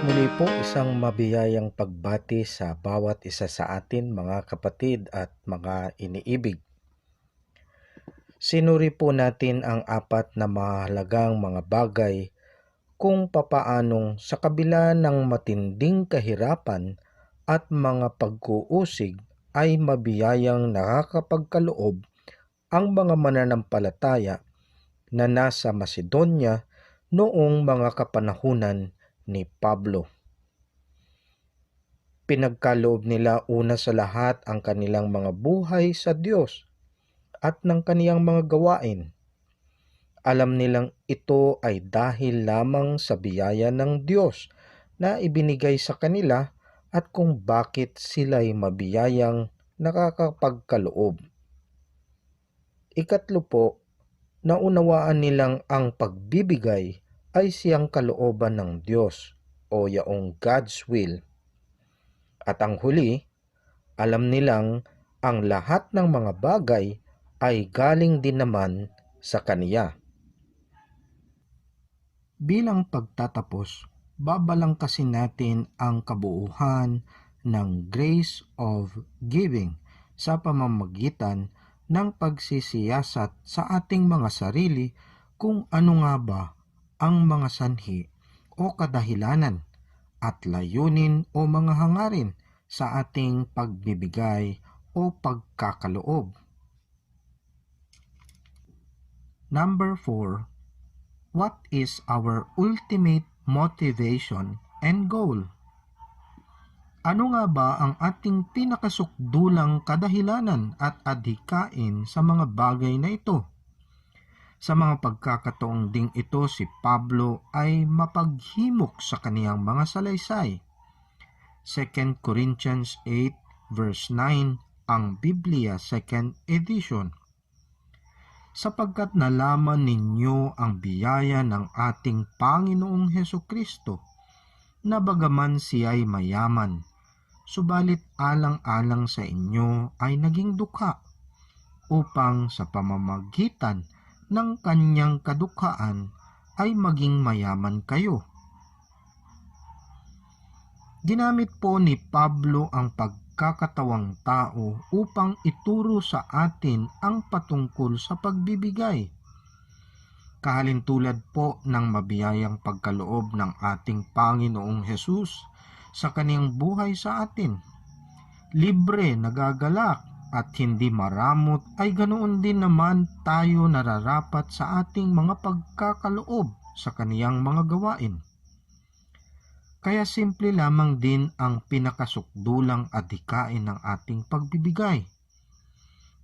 Muli po isang mabiyayang pagbati sa bawat isa sa atin mga kapatid at mga iniibig. Sinuri po natin ang apat na mahalagang mga bagay kung papaanong sa kabila ng matinding kahirapan at mga pag-uusig ay mabiyayang nakakapagkaloob ang mga mananampalataya na nasa Macedonia noong mga kapanahunan ni Pablo. Pinagkaloob nila una sa lahat ang kanilang mga buhay sa Diyos at ng kaniyang mga gawain. Alam nilang ito ay dahil lamang sa biyaya ng Diyos na ibinigay sa kanila at kung bakit sila'y mabiyayang nakakapagkaloob. Ikatlo po, naunawaan nilang ang pagbibigay ay siyang kalooban ng Diyos o yaong God's will. At ang huli, alam nilang ang lahat ng mga bagay ay galing din naman sa Kaniya. Bilang pagtatapos, babalangkasin natin ang kabuuan ng grace of giving sa pamamagitan ng pagsisiyasat sa ating mga sarili kung ano nga ba ang mga sanhi o kadahilanan at layunin o mga hangarin sa ating pagbibigay o pagkakaloob. Number 4. What is our ultimate motivation and goal? Ano nga ba ang ating pinakasukdulang kadahilanan at adhikain sa mga bagay na ito? Sa mga pagkakataong ding ito, si Pablo ay mapaghimok sa kaniyang mga salaysay. 2 Corinthians 8 verse 9 ang Biblia 2nd edition. Sapagkat nalaman ninyo ang biyaya ng ating Panginoong Hesukristo, na bagaman siya'y mayaman, subalit alang-alang sa inyo ay naging dukha, upang sa pamamagitan ng kanyang kadukhaan ay maging mayaman kayo. Ginamit po ni Pablo ang pagkakatawang tao upang ituro sa atin ang patungkol sa pagbibigay. Kahalintulad po ng mabiyayang pagkaloob ng ating Panginoong Hesus sa kaniyang buhay sa atin. Libre, nagagalak, at hindi maramot ay ganoon din naman tayo nararapat sa ating mga pagkakaloob sa kaniyang mga gawain. Kaya simple lamang din ang pinakasukdulang adhikain ng ating pagbibigay.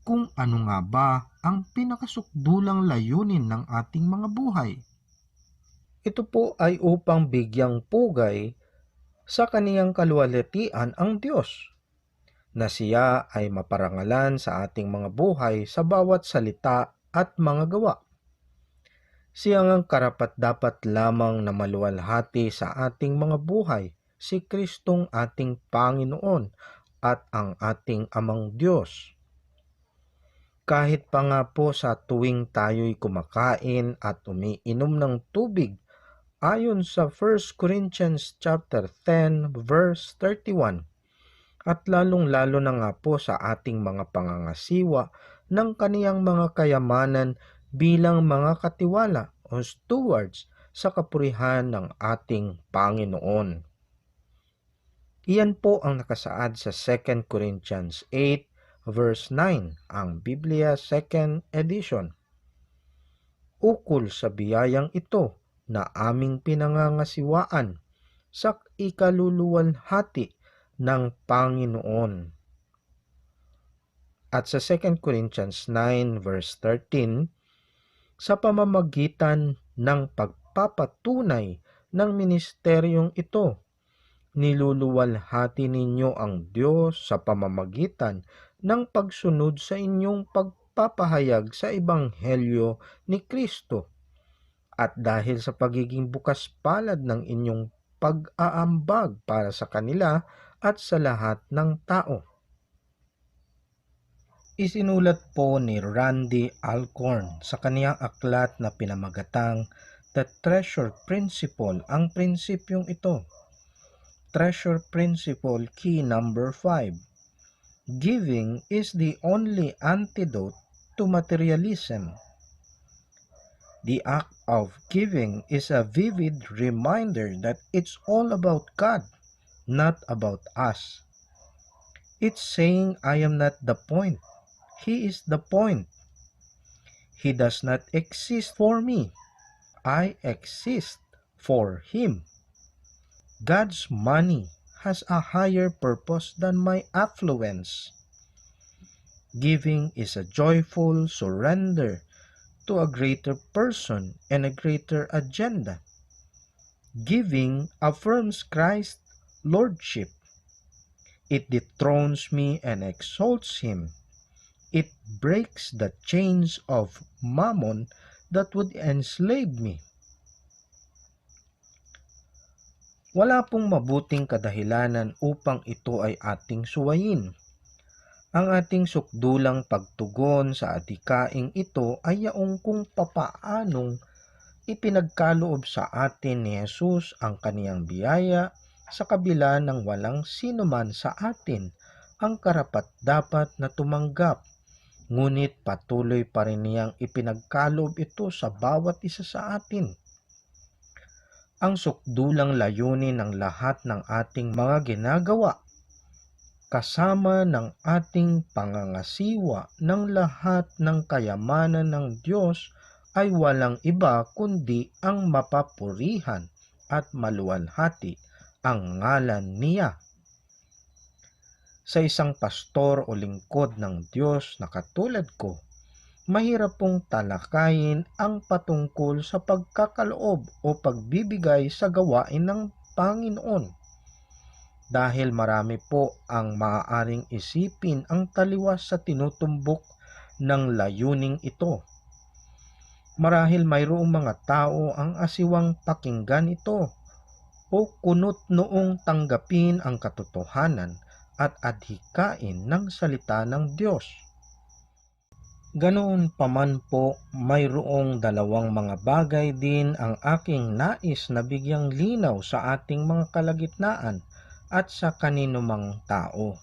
Kung ano nga ba ang pinakasukdulang layunin ng ating mga buhay? Ito po ay upang bigyang pugay sa kaniyang kaluwalhatian ang Diyos, na siya ay maparangalan sa ating mga buhay sa bawat salita at mga gawa. Siya ang karapat-dapat lamang na maluwalhati sa ating mga buhay, si Kristong ating Panginoon at ang ating Amang Diyos. Kahit pa nga po sa tuwing tayo'y kumakain at umiinom ng tubig, ayon sa 1 Corinthians chapter 10 verse 31, at lalong-lalo na nga po sa ating mga pangangasiwa ng kaniyang mga kayamanan bilang mga katiwala o stewards sa kapurihan ng ating Panginoon. Iyan po ang nakasaad sa 2 Corinthians 8 verse 9, ang Biblia 2nd edition. Ukol sa biyayang ito na aming pinangangasiwaan sa ikaluluwalhati ng Panginoon. At sa 2 Corinthians 9 verse 13, sa pamamagitan ng pagpapatunay ng ministeryong ito, niluluwalhati ninyo ang Diyos sa pamamagitan ng pagsunod sa inyong pagpapahayag sa Ebanghelyo ni Kristo, at dahil sa pagiging bukas palad ng inyong pag-aambag para sa kanila at sa lahat ng tao. Isinulat po ni Randy Alcorn sa kaniyang aklat na pinamagatang The Treasure Principle ang prinsipyong ito. treasure principle key number 5. Giving is the only antidote to materialism. The act of giving is a vivid reminder that it's all about God, not about us. It's saying I am not the point. He is the point. He does not exist for me. I exist for Him. God's money has a higher purpose than my affluence. Giving is a joyful surrender to a greater person and a greater agenda. Giving affirms Christ's lordship. It dethrones me and exalts Him. It breaks the chains of mammon that would enslave me. Wala pong mabuting kadahilanan upang ito ay ating suwayin. Ang ating sukdulang pagtugon sa adhikaing ito ay yaong kung papaanong ipinagkaloob sa atin ni Jesus ang kaniyang biyaya sa kabila ng walang sinuman sa atin ang karapat-dapat na tumanggap. Ngunit patuloy pa rin niyang ipinagkaloob ito sa bawat isa sa atin. Ang sukdulang layunin ng lahat ng ating mga ginagawa, kasama ng ating pangangasiwa ng lahat ng kayamanan ng Diyos ay walang iba kundi ang mapapurihan at maluwalhati ang ngalan niya. Sa isang pastor o lingkod ng Diyos na katulad ko, mahirap pong talakayin ang patungkol sa pagkakaloob o pagbibigay sa gawain ng Panginoon. Dahil marami po ang maaaring isipin ang taliwas sa tinutumbok ng layuning ito. Marahil mayroong mga tao ang asiwang pakinggan ito o kunot noong tanggapin ang katotohanan at adhikain ng salita ng Diyos. Ganoon pa man po, mayroong dalawang mga bagay din ang aking nais na bigyang linaw sa ating mga kalagitnaan at sa kaninumang tao.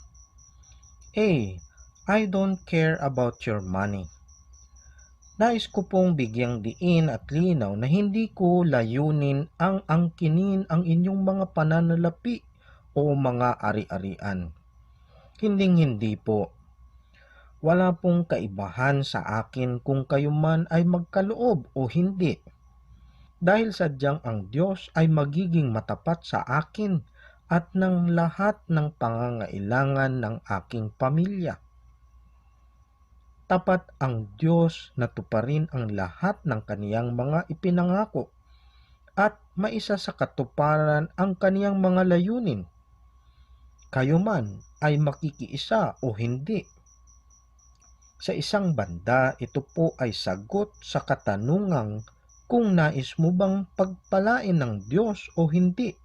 A. I don't care about your money. Nais ko pong bigyang diin at linaw na hindi ko layunin ang angkinin ang inyong mga pananalapi o mga ari-arian. Hinding-hindi po. Wala pong kaibahan sa akin kung kayo man ay magkaloob o hindi. Dahil sadyang ang Diyos ay magiging matapat sa akin at ng lahat ng pangangailangan ng aking pamilya. Tapat ang Diyos na tuparin ang lahat ng kaniyang mga ipinangako at maisa sa katuparan ang kaniyang mga layunin. Kayo man ay makikiisa o hindi. Sa isang banda, ito po ay sagot sa katanungang kung nais mo bang pagpalain ng Diyos o hindi.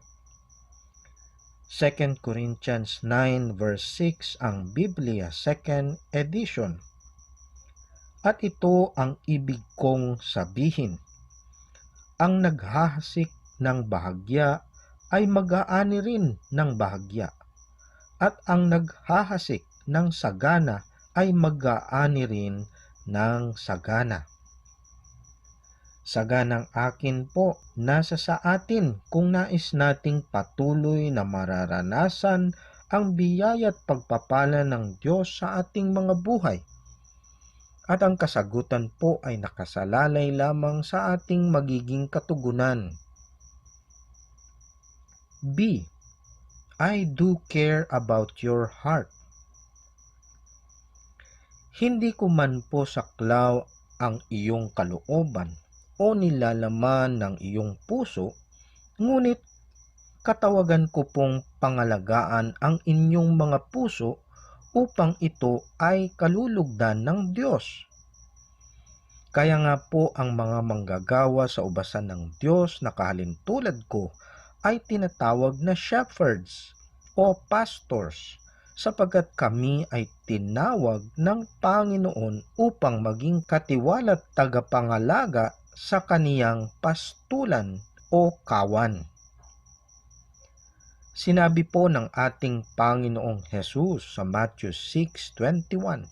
2 Corinthians 9 verse 6 ang Biblia 2nd edition. At ito ang ibig kong sabihin. Ang naghahasik ng bahagya ay mag-aani rin ng bahagya. At ang naghahasik ng sagana ay mag-aani rin ng sagana. Saganang akin po, nasa sa atin kung nais nating patuloy na mararanasan ang biyaya at pagpapala ng Diyos sa ating mga buhay. At ang kasagutan po ay nakasalalay lamang sa ating magiging katugunan. B. I do care about your heart. Hindi ko man po saklaw ang iyong kalooban o nilalaman ng iyong puso, ngunit katawagan ko pong pangalagaan ang inyong mga puso upang ito ay kalulugdan ng Diyos. Kaya nga po ang mga manggagawa sa ubasan ng Diyos na kahalintulad ko ay tinatawag na shepherds o pastors, sapagkat kami ay tinawag ng Panginoon upang maging katiwala't tagapangalaga sa kaniyang pastulan o kawan. Sinabi po ng ating Panginoong Hesus sa Matthew 6:21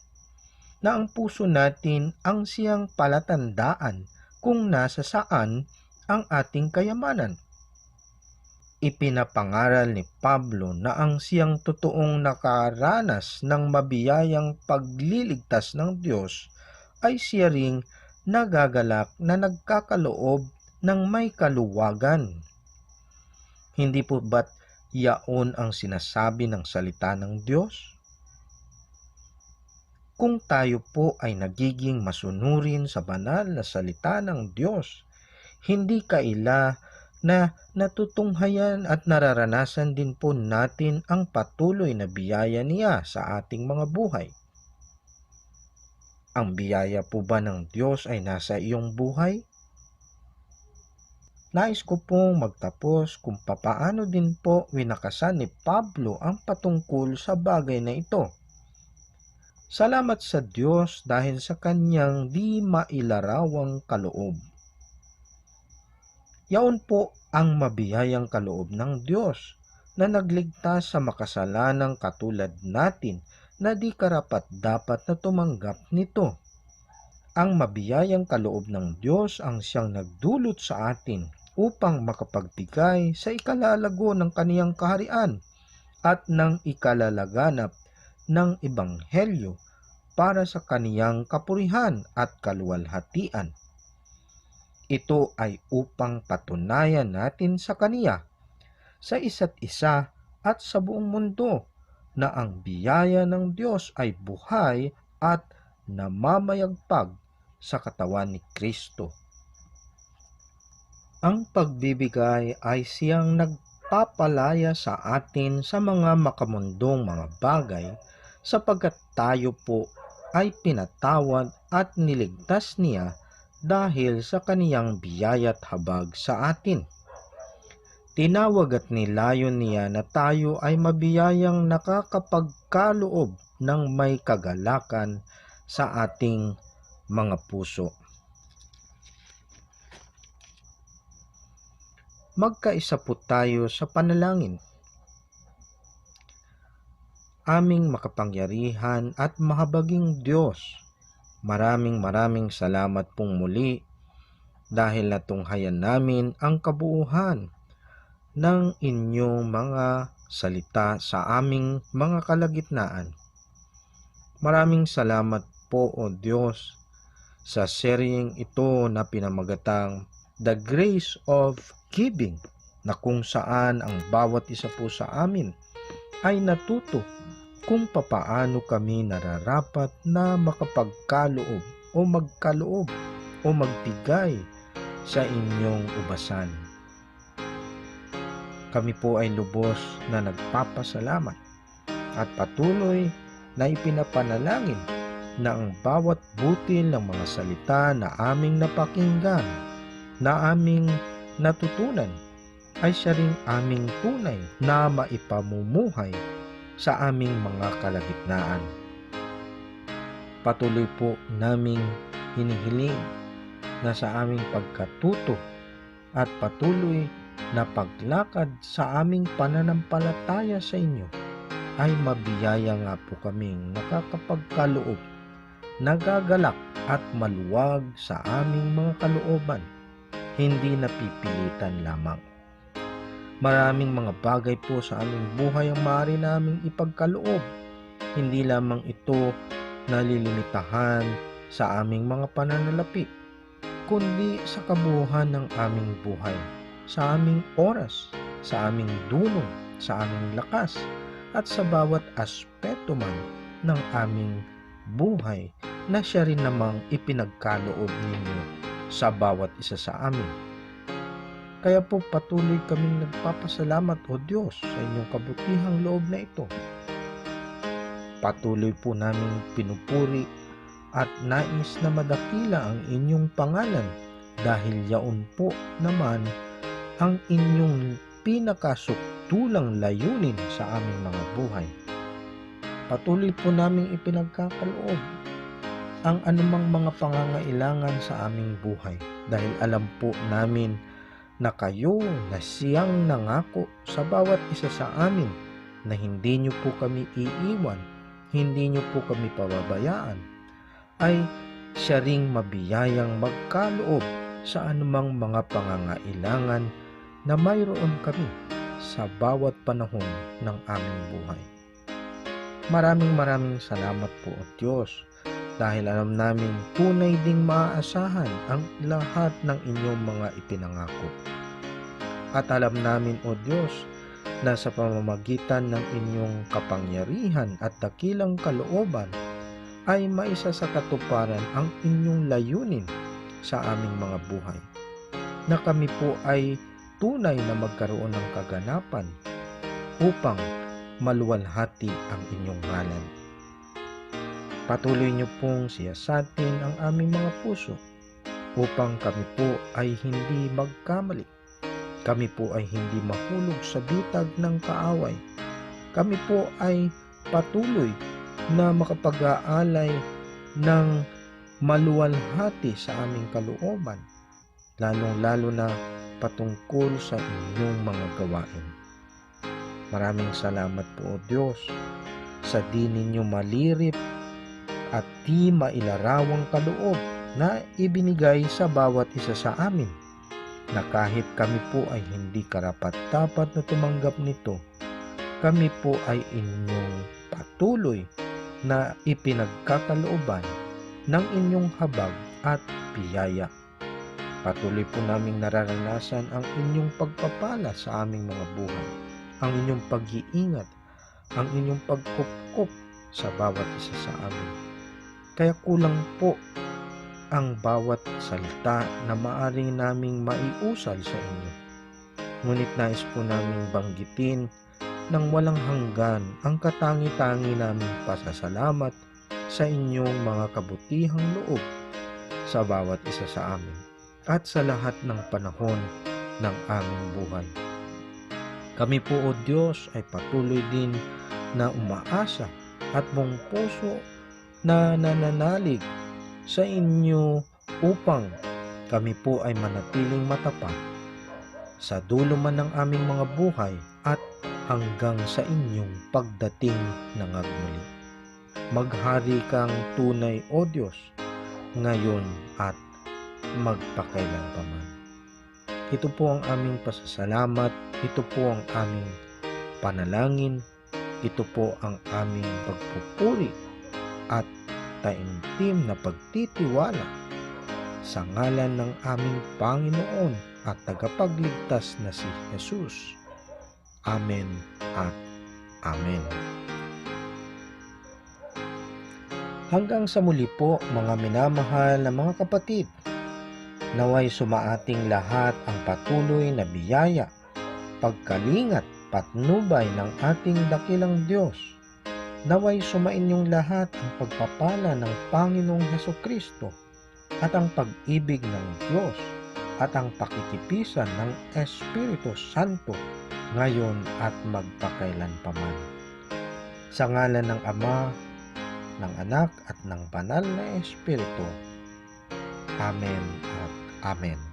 na ang puso natin ang siyang palatandaan kung nasa saan ang ating kayamanan. Ipinapangaral ni Pablo na ang siyang totoong nakaranas ng mabiyayang pagliligtas ng Diyos ay siya ring nagagalak na nagkakaloob ng may kaluwagan. Hindi po ba't yaon ang sinasabi ng salita ng Diyos? Kung tayo po ay nagiging masunurin sa banal na salita ng Diyos, hindi kaila na natutunghayan at nararanasan din po natin ang patuloy na biyaya niya sa ating mga buhay. Ang biyaya po ba ng Diyos ay nasa iyong buhay? Nais ko pong magtapos kung papaano din po winakasan ni Pablo ang patungkol sa bagay na ito. Salamat sa Diyos dahil sa kanyang di mailarawang kaloob. Yaon po ang mabiyayang kaloob ng Diyos na nagligtas sa makasalanang katulad natin na di karapat-dapat na tumanggap nito. Ang mabiyayang kaloob ng Diyos ang siyang nagdulot sa atin upang makapagbigay sa ikalalago ng kaniyang kaharian at ng ikalalaganap ng ebanghelyo para sa kaniyang kapurihan at kaluwalhatian. Ito ay upang patunayan natin sa Kaniya, sa isa't isa at sa buong mundo na ang biyaya ng Diyos ay buhay at namamayagpag sa katawan ni Kristo. Ang pagbibigay ay siyang nagpapalaya sa atin sa mga makamundong mga bagay sapagkat tayo po ay pinatawad at niligtas niya dahil sa kaniyang biyaya't habag sa atin. Tinawag at nilayon niya na tayo ay mabiyayang nakakapagkaloob ng may kagalakan sa ating mga puso. Magkaisa po tayo sa panalangin. Aming makapangyarihan at mahabaging Diyos, maraming salamat pong muli dahil natunghayan namin ang kabuuhan ng inyong mga salita sa aming mga kalagitnaan. Maraming salamat po o Diyos sa seryeng ito na pinamagatang The Grace of Giving, na kung saan ang bawat isa po sa amin ay natuto kung papaano kami nararapat na makapagkaloob o magkaloob o magbigay sa inyong ubasan. Kami po ay lubos na nagpapasalamat at patuloy na ipinapanalangin na ang bawat butil ng mga salita na aming napakinggan, na aming natutunan, ay siya ring aming tunay na maipamumuhay sa aming mga kalagitnaan. Patuloy po naming hinihiling na sa aming pagkatuto at patuloy na paglakad sa aming pananampalataya sa inyo ay mabiyaya nga po kaming nakakapagkaloob, nagagalak at maluwag sa aming mga kalooban, hindi napipilitan lamang. Maraming mga bagay po sa aming buhay ang maaari naming ipagkaloob. Hindi lamang ito nalilimitahan sa aming mga pananalapi, kundi sa kabuuan ng aming buhay, sa aming oras, sa aming dulong, sa aming lakas, at sa bawat aspeto man ng aming buhay na siya rin namang ipinagkaloob ninyo sa bawat isa sa amin. Kaya po patuloy kaming nagpapasalamat o Diyos sa inyong kabutihang loob na ito. Patuloy po naming pinupuri at nais na madakila ang inyong pangalan dahil yaon po naman ang inyong pinakasuktulang layunin sa aming mga buhay. Patuloy po naming ipinagkakaloob ang anumang mga pangangailangan sa aming buhay dahil alam po namin na kayo na siyang nangako sa bawat isa sa amin na hindi niyo po kami iiwan, hindi niyo po kami pababayaan, ay siya ring mabiyayang magkaloob sa anumang mga pangangailangan na mayroon kami sa bawat panahon ng aming buhay. Maraming salamat po, O Diyos, dahil alam namin tunay ding maaasahan ang lahat ng inyong mga ipinangako. At alam namin, O Diyos, na sa pamamagitan ng inyong kapangyarihan at dakilang kalooban ay maisa sa katuparan ang inyong layunin sa aming mga buhay, na kami po ay tunay na magkaroon ng kaganapan upang maluwalhati ang inyong ngalan. Patuloy niyo pong siyasatin ang aming mga puso upang kami po ay hindi magkamali. Kami po ay hindi mahulog sa bitag ng kaaway. Kami po ay patuloy na makapag-aalay ng maluwalhati sa aming kalooban, lalong-lalo na patungkol sa inyong mga gawain. Maraming salamat po, O Diyos, sa di ninyo malirip at di mailarawang kaloob na ibinigay sa bawat isa sa amin, na kahit kami po ay hindi karapat-dapat na tumanggap nito, kami po ay inyong patuloy na ipinagkakalooban ng inyong habag at biyaya. Patuloy po naming nararanasan ang inyong pagpapala sa aming mga buhay, ang inyong pag-iingat, ang inyong pagkukup sa bawat isa sa amin. Kaya kulang po ang bawat salita na maaring naming maiusal sa inyo. Ngunit nais po naming banggitin ng walang hanggan ang katangi-tangi naming pasasalamat sa inyong mga kabutihang loob sa bawat isa sa amin at sa lahat ng panahon ng aming buhay. Kami po, O Diyos, ay patuloy din na umaasa at buong puso na nananalig sa inyo upang kami po ay manatiling matapat sa dulo man ng aming mga buhay at hanggang sa inyong pagdating ng agmuli. Maghari kang tunay, O Diyos, ngayon at magpakailanpaman. Ito po ang aming pasasalamat, ito po ang aming panalangin, ito po ang aming pagpupuri at taimtim na pagtitiwala sa ngalan ng aming Panginoon at tagapagligtas na si Jesus. Amen at Amen. Hanggang sa muli po, mga minamahal na mga kapatid, naway sumaating lahat ang patuloy na biyaya, pagkalingat, patnubay ng ating dakilang Diyos. Naway sumainyong lahat ang pagpapala ng Panginoong Hesukristo at ang pag-ibig ng Diyos at ang pakikipisan ng Espiritu Santo ngayon at magpakailanpaman. Sa ngalan ng Ama, ng Anak at ng Banal na Espiritu. Amen at Amen.